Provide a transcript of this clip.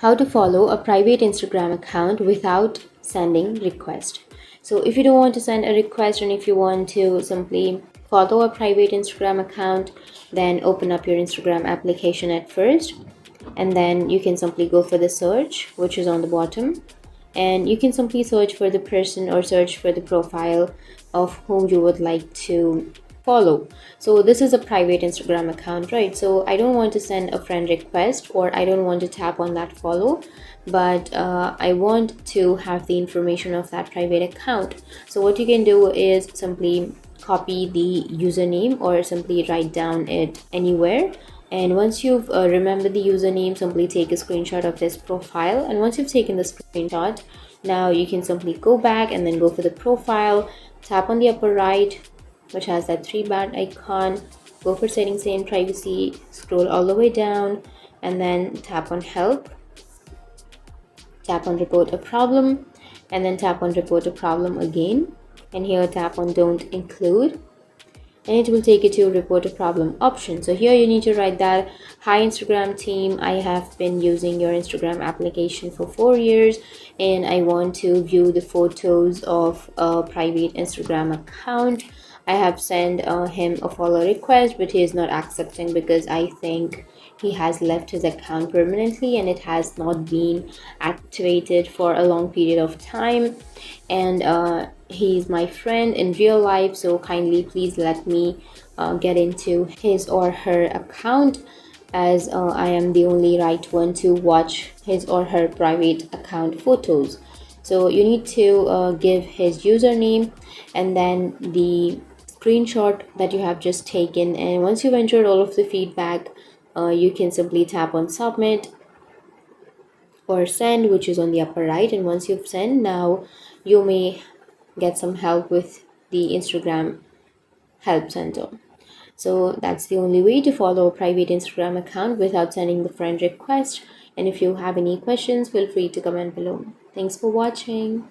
how to follow a private Instagram account without sending request. So if you don't want to send a request and if you want to simply follow a private Instagram account, then open up your Instagram application at first, and then you can simply go for the search, which is on the bottom, and you can simply search for the person or search for the profile of whom you would like to follow. So this is a private Instagram account, right? So I don't want to send a friend request, or I don't want to tap on that follow, but I want to have the information of that private account. So what you can do is simply copy the username or simply write down it anywhere. And once you've remembered the username, simply take a screenshot of this profile. And once you've taken the screenshot, now you can simply go back and then go for the profile, tap on the upper right, which has that three-bar icon, go for settings and privacy, scroll all the way down, and then tap on help, tap on report a problem, and then tap on report a problem again, and here tap on don't include, and it will take you to report a problem option. So here you need to write that, hi Instagram team, I have been using your Instagram application for 4 years and I want to view the photos of a private Instagram account. I have sent him a follow request, but he is not accepting because I think he has left his account permanently and it has not been activated for a long period of time. And he's my friend in real life, so kindly please let me get into his or her account, as I am the only right one to watch his or her private account photos. So you need to give his username and then the screenshot that you have just taken, and once you've entered all of the feedback, you can simply tap on submit or send, which is on the upper right. And once you've sent, now you may get some help with the Instagram help center. So that's the only way to follow a private Instagram account without sending the friend request. And if you have any questions, feel free to comment below. Thanks for watching.